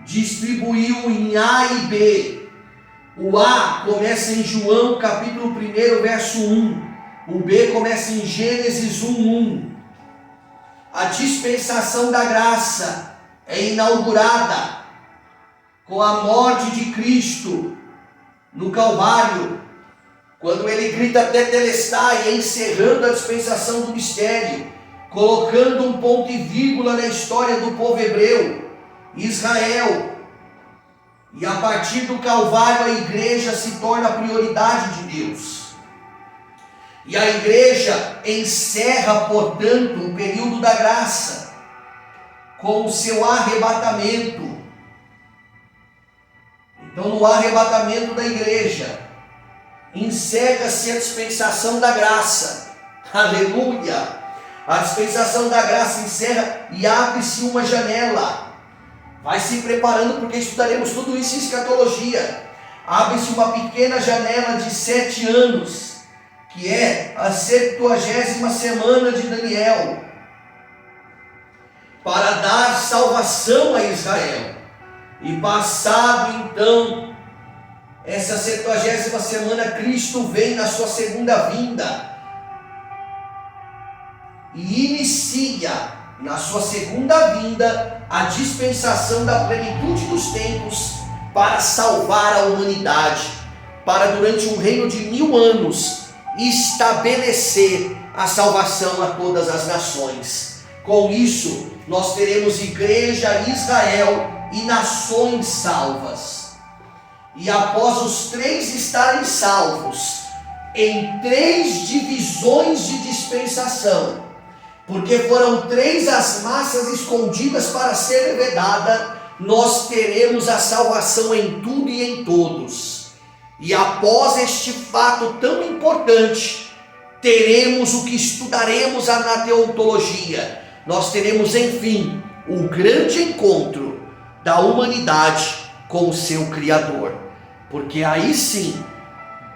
distribuiu em A e B. O A começa em João capítulo 1, verso 1. O B começa em Gênesis 1:1. A dispensação da graça é inaugurada com a morte de Cristo no Calvário, quando ele grita Tetelestai, encerrando a dispensação do mistério, colocando um ponto e vírgula na história do povo hebreu, Israel. E a partir do Calvário a igreja se torna a prioridade de Deus. E a igreja encerra, portanto, o período da graça com o seu arrebatamento. Então, no arrebatamento da igreja, encerra-se a dispensação da graça. Aleluia! A dispensação da graça encerra e abre-se uma janela. Vai se preparando, porque estudaremos tudo isso em escatologia. Abre-se uma pequena janela de 7 anos, que é a 70ª semana de Daniel, para dar salvação a Israel. E passado então essa 70ª semana, Cristo vem na sua segunda vinda e inicia na sua segunda vinda a dispensação da plenitude dos tempos para salvar a humanidade, para durante um reino de 1000 anos estabelecer a salvação a todas as nações. Com isso, nós teremos igreja, Israel e nações salvas. E após os 3 estarem salvos, em 3 divisões de dispensação, porque foram 3 as massas escondidas para ser vedada, nós teremos a salvação em tudo e em todos. E após este fato tão importante, teremos o que estudaremos na teologia. Nós teremos, enfim, o grande encontro da humanidade com o seu Criador. Porque aí sim,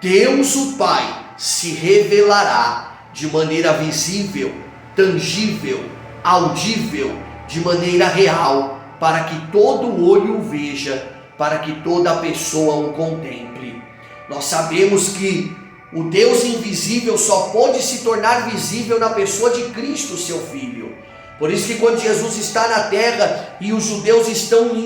Deus o Pai se revelará de maneira visível, tangível, audível, de maneira real, para que todo olho o veja, para que toda pessoa o contemple. Nós sabemos que o Deus invisível só pode se tornar visível na pessoa de Cristo, seu Filho. Por isso que quando Jesus está na terra e os judeus estão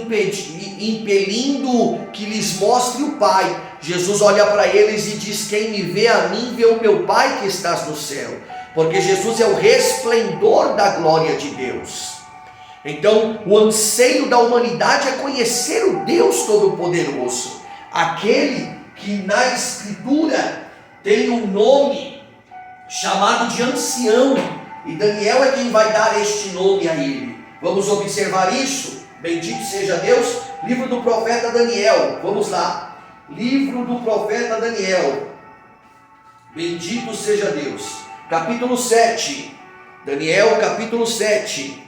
impelindo que lhes mostre o Pai, Jesus olha para eles e diz: quem me vê a mim, vê o meu Pai que estás no céu. Porque Jesus é o resplendor da glória de Deus. Então, o anseio da humanidade é conhecer o Deus Todo-Poderoso, aquele que na Escritura tem um nome chamado de ancião, e Daniel é quem vai dar este nome a ele. Vamos observar isso? Bendito seja Deus. Livro do profeta Daniel, vamos lá. Livro do profeta Daniel, bendito seja Deus. Capítulo 7, Daniel capítulo 7.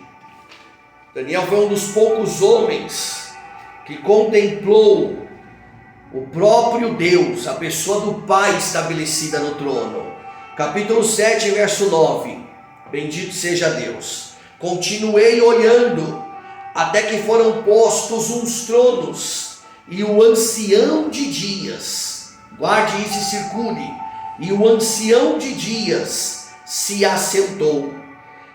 Daniel foi um dos poucos homens que contemplou o próprio Deus, a pessoa do Pai estabelecida no trono. Capítulo 7, verso 9. Bendito seja Deus. Continuei olhando, até que foram postos uns tronos, e o ancião de dias, guarde isso e circule, e o ancião de dias se assentou,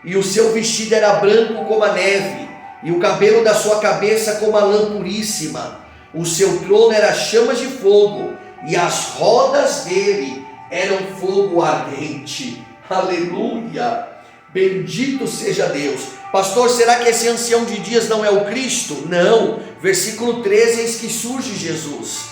e o seu vestido era branco como a neve, e o cabelo da sua cabeça como a lã puríssima. O seu trono era chamas de fogo, e as rodas dele eram fogo ardente. Aleluia! Bendito seja Deus. Pastor, será que esse ancião de dias não é o Cristo? Não. Versículo 13, eis que surge Jesus.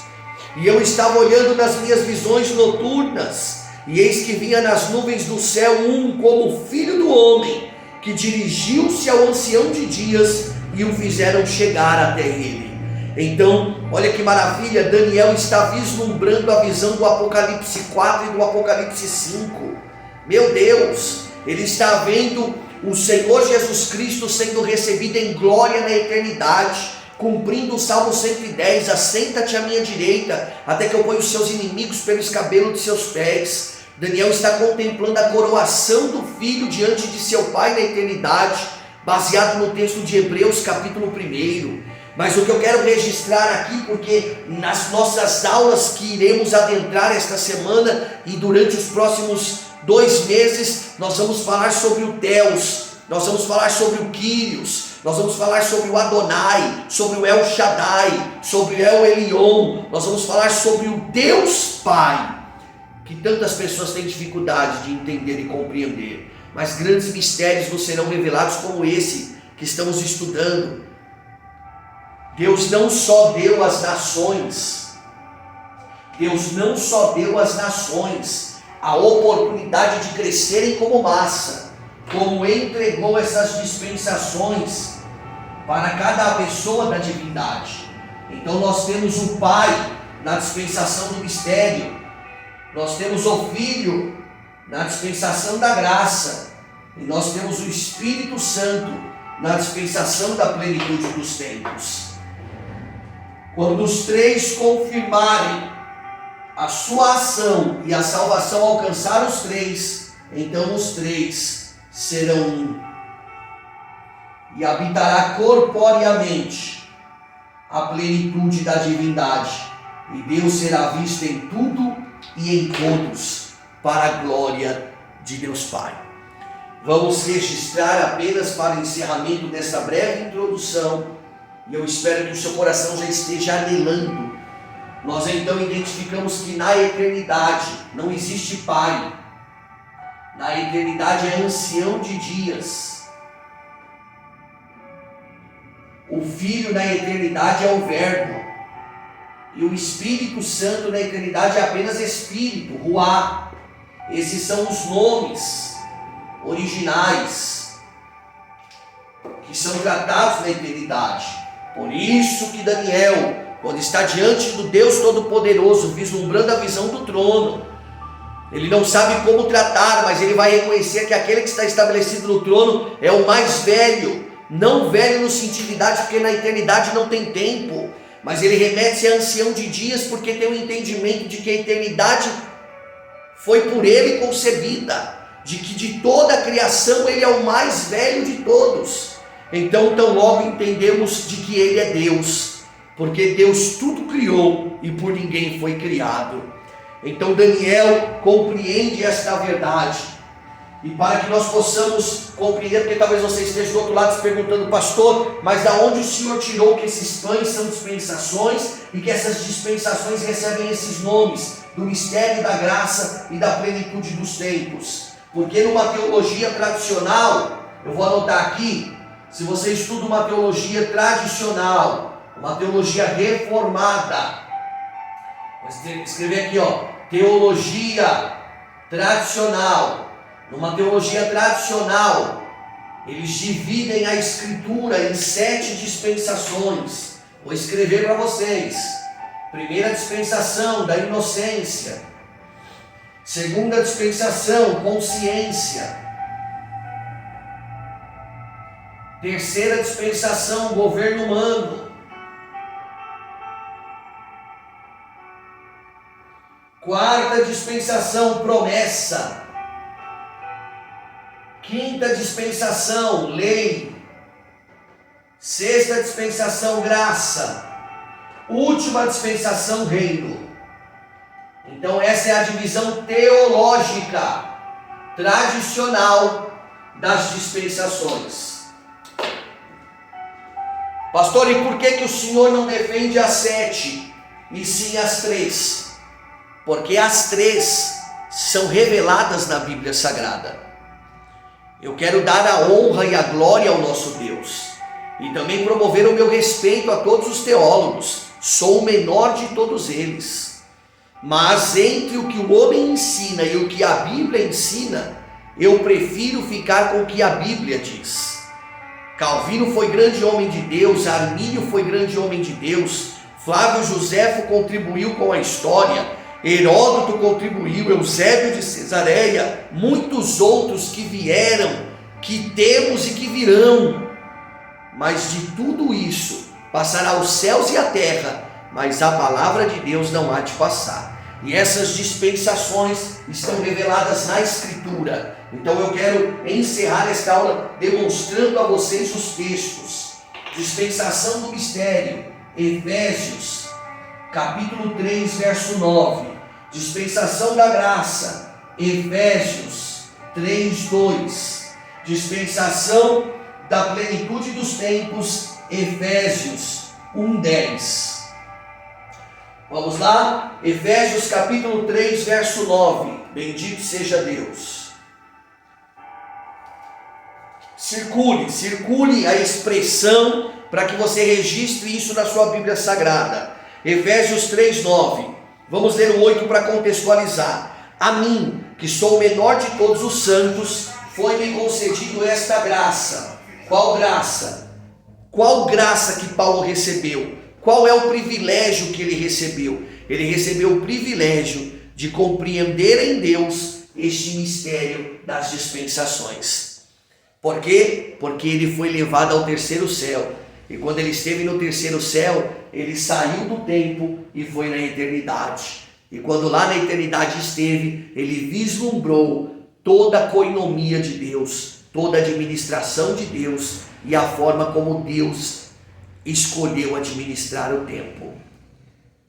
E eu estava olhando nas minhas visões noturnas, e eis que vinha nas nuvens do céu um como filho do homem, que dirigiu-se ao ancião de dias, e o fizeram chegar até ele. Então, olha que maravilha, Daniel está vislumbrando a visão do Apocalipse 4 e do Apocalipse 5. Meu Deus, ele está vendo o Senhor Jesus Cristo sendo recebido em glória na eternidade, cumprindo o Salmo 110, assenta-te à minha direita, até que eu ponha os seus inimigos pelo escabelo de seus pés. Daniel está contemplando a coroação do Filho diante de seu Pai na eternidade, baseado no texto de Hebreus capítulo 1. Mas o que eu quero registrar aqui, porque nas nossas aulas que iremos adentrar esta semana e durante os próximos 2 meses, nós vamos falar sobre o Deus, nós vamos falar sobre o Kyrios, nós vamos falar sobre o Adonai, sobre o El Shaddai, sobre o El Elyon, nós vamos falar sobre o Deus Pai, que tantas pessoas têm dificuldade de entender e compreender, mas grandes mistérios nos serão revelados como esse que estamos estudando. Deus não só deu às nações, Deus não só deu às nações a oportunidade de crescerem como massa, como entregou essas dispensações para cada pessoa da divindade. Então nós temos o Pai na dispensação do mistério, nós temos o Filho na dispensação da graça, e nós temos o Espírito Santo na dispensação da plenitude dos tempos. Quando os 3 confirmarem a sua ação e a salvação alcançar os 3, então os 3 serão um, e habitará corporeamente a plenitude da divindade, e Deus será visto em tudo e em todos, para a glória de Deus Pai. Vamos registrar apenas para o encerramento desta breve introdução, e eu espero que o seu coração já esteja anelando. Nós então identificamos que na eternidade não existe Pai, na eternidade é ancião de dias. O Filho na eternidade é o Verbo, e o Espírito Santo na eternidade é apenas Espírito, Ruá. Esses são os nomes originais que são tratados na eternidade. Por isso que Daniel, quando está diante do Deus Todo-Poderoso, vislumbrando a visão do trono, ele não sabe como tratar, mas ele vai reconhecer que aquele que está estabelecido no trono é o mais velho, não velho no sentido de idade, porque na eternidade não tem tempo, mas ele remete-se a ancião de dias, porque tem o entendimento de que a eternidade foi por ele concebida, de que de toda a criação ele é o mais velho de todos. Então tão logo entendemos de que ele é Deus, porque Deus tudo criou e por ninguém foi criado. Então Daniel compreende esta verdade, e para que nós possamos compreender, porque talvez você esteja do outro lado se perguntando: pastor, mas da onde o senhor tirou que esses pães são dispensações e que essas dispensações recebem esses nomes do mistério da graça e da plenitude dos tempos? Porque numa teologia tradicional, eu vou anotar aqui, se você estuda uma teologia tradicional, uma teologia reformada, vou escrever aqui, teologia tradicional. Numa teologia tradicional, eles dividem a Escritura em 7 dispensações. Vou escrever para vocês. Primeira dispensação, da inocência. Segunda dispensação, consciência. Terceira dispensação, governo humano. Quarta dispensação, promessa. Quinta dispensação, lei. Sexta dispensação, graça. Última dispensação, reino. Então essa é a divisão teológica tradicional das dispensações. Pastor, e por que o senhor não defende as 7 e sim as 3? Porque as 3 são reveladas na Bíblia Sagrada. Eu quero dar a honra e a glória ao nosso Deus, e também promover o meu respeito a todos os teólogos. Sou o menor de todos eles, mas entre o que o homem ensina e o que a Bíblia ensina, eu prefiro ficar com o que a Bíblia diz. Calvino foi grande homem de Deus, Armínio foi grande homem de Deus, Flávio Josefo contribuiu com a história, Heródoto contribuiu, Eusébio de Cesareia, muitos outros que vieram, que temos e que virão. Mas de tudo isso passará os céus e a terra, mas a palavra de Deus não há de passar. E essas dispensações estão reveladas na Escritura. Então eu quero encerrar esta aula demonstrando a vocês os textos. dispensação do mistério, Efésios, capítulo 3, verso 9. Dispensação da graça, Efésios 3, 2. Dispensação da plenitude dos tempos, Efésios 1, 10. Vamos lá? Efésios capítulo 3, verso 9. Bendito seja Deus. Circule a expressão para que você registre isso na sua Bíblia Sagrada. Efésios 3, 9. Vamos ler o 8 para contextualizar. A mim, que sou o menor de todos os santos, foi-me concedido esta graça. Qual graça? Qual graça que Paulo recebeu? Qual é o privilégio que ele recebeu? Ele recebeu o privilégio de compreender em Deus este mistério das dispensações. Por quê? Porque ele foi levado ao terceiro céu. E quando ele esteve no terceiro céu, ele saiu do tempo e foi na eternidade. E quando lá na eternidade esteve, ele vislumbrou toda a coinonia de Deus, toda a administração de Deus e a forma como Deus escolheu administrar o tempo.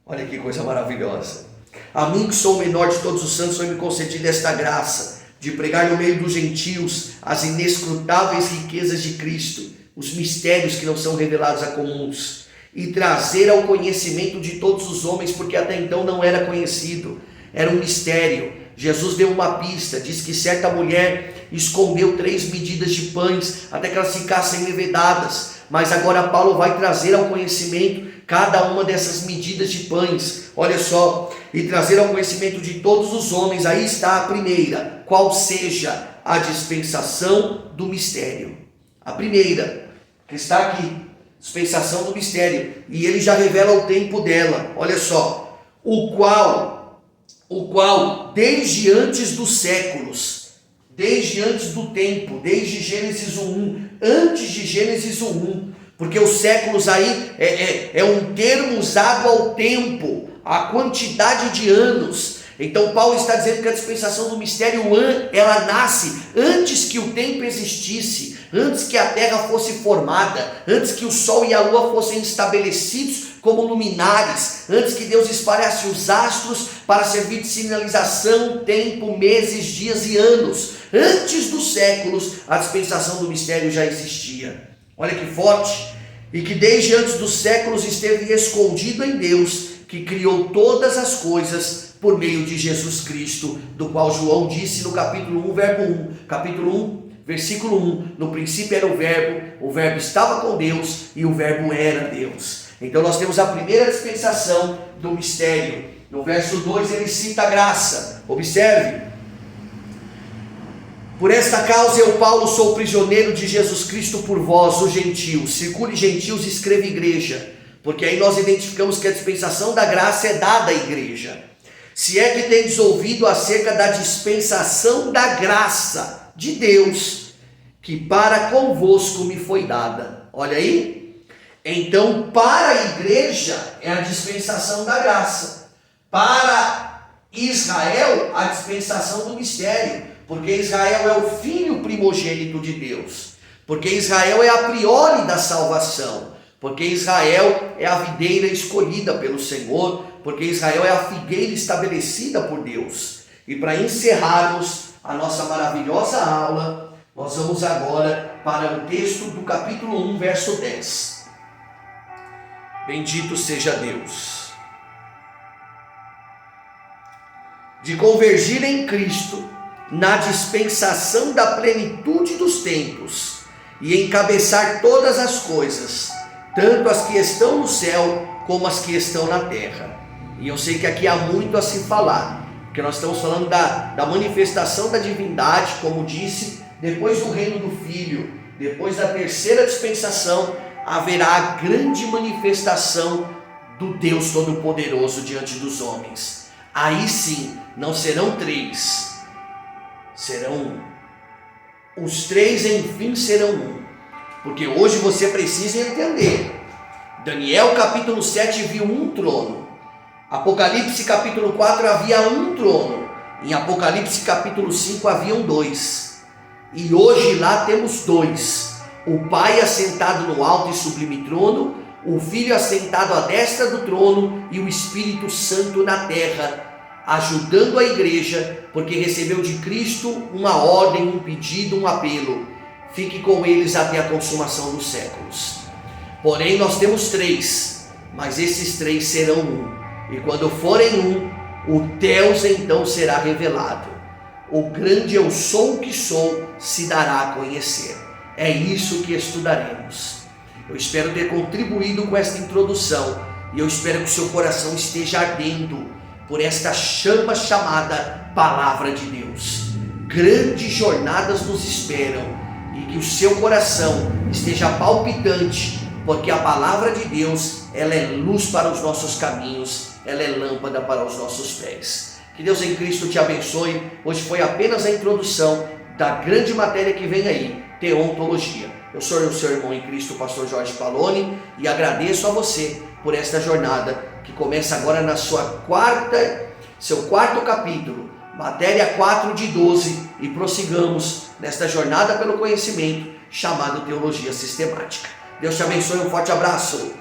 Olha que coisa maravilhosa. A mim, que sou o menor de todos os santos, foi-me concedida esta graça de pregar no meio dos gentios as inescrutáveis riquezas de Cristo, os mistérios que não são revelados a comuns, e trazer ao conhecimento de todos os homens, porque até então não era conhecido, era um mistério. Jesus deu uma pista, diz que certa mulher escondeu 3 medidas de pães até que elas ficassem levedadas, mas agora Paulo vai trazer ao conhecimento cada uma dessas medidas de pães, olha só, e trazer ao conhecimento de todos os homens. Aí está a primeira, qual seja a dispensação do mistério. A primeira, que está aqui, dispensação do mistério, e ele já revela o tempo dela, olha só, o qual desde antes dos séculos, desde antes do tempo, desde Gênesis 1, antes de Gênesis 1, porque os séculos aí é um termo usado ao tempo, a quantidade de anos. Então Paulo está dizendo que a dispensação do mistério, ela nasce antes que o tempo existisse, antes que a terra fosse formada, antes que o sol e a lua fossem estabelecidos como luminares, antes que Deus espalhasse os astros para servir de sinalização, tempo, meses, dias e anos. Antes dos séculos, a dispensação do mistério já existia. Olha que forte! E que desde antes dos séculos esteve escondido em Deus, que criou todas as coisas por meio de Jesus Cristo, do qual João disse no capítulo 1, verbo 1, capítulo 1, versículo 1, no princípio era o verbo estava com Deus e o verbo era Deus. Então nós temos a primeira dispensação do mistério. No verso 2 ele cita a graça, observe. Por esta causa eu, Paulo, sou prisioneiro de Jesus Cristo por vós, os gentios. Circule gentios e escreva igreja, porque aí nós identificamos que a dispensação da graça é dada à igreja. Se é que tendes ouvido acerca da dispensação da graça de Deus, que para convosco me foi dada. Olha aí. Então, para a igreja é a dispensação da graça. Para Israel, a dispensação do mistério. Porque Israel é o filho primogênito de Deus. Porque Israel é a priori da salvação. Porque Israel é a videira escolhida pelo Senhor. Porque Israel é a figueira estabelecida por Deus. E para encerrarmos a nossa maravilhosa aula, nós vamos agora para o texto do capítulo 1, verso 10. Bendito seja Deus. De convergir em Cristo na dispensação da plenitude dos tempos e encabeçar todas as coisas, tanto as que estão no céu como as que estão na terra. E eu sei que aqui há muito a se falar, porque nós estamos falando da manifestação da divindade, como disse, depois do reino do Filho, depois da terceira dispensação, haverá a grande manifestação do Deus Todo-Poderoso diante dos homens. Aí sim, não serão 3, serão os 3, enfim serão 1. Porque hoje você precisa entender. Daniel capítulo 7 viu um trono. Apocalipse capítulo 4 havia um trono. Em Apocalipse capítulo 5 haviam 2. E hoje lá temos 2. o Pai assentado no alto e sublime trono, o Filho assentado à destra do trono e o Espírito Santo na terra, ajudando a igreja, porque recebeu de Cristo uma ordem, um pedido, um apelo: fique com eles até a consumação dos séculos. Porém nós temos três, mas esses três serão um, e quando forem um, o Deus então será revelado. O grande eu sou o que sou se dará a conhecer. É isso que estudaremos. Eu espero ter contribuído com esta introdução, e eu espero que o seu coração esteja ardendo por esta chama chamada Palavra de Deus. Grandes jornadas nos esperam, e que o seu coração esteja palpitante, porque a Palavra de Deus, ela é luz para os nossos caminhos, ela é lâmpada para os nossos pés. Que Deus em Cristo te abençoe. Hoje foi apenas a introdução da grande matéria que vem aí, teontologia. Eu sou o seu irmão em Cristo, o pastor Jorge Paloni, e agradeço a você por esta jornada que começa agora na seu quarto capítulo, matéria 4 de 12, e prossigamos nesta jornada pelo conhecimento chamado teologia sistemática. Deus te abençoe, um forte abraço.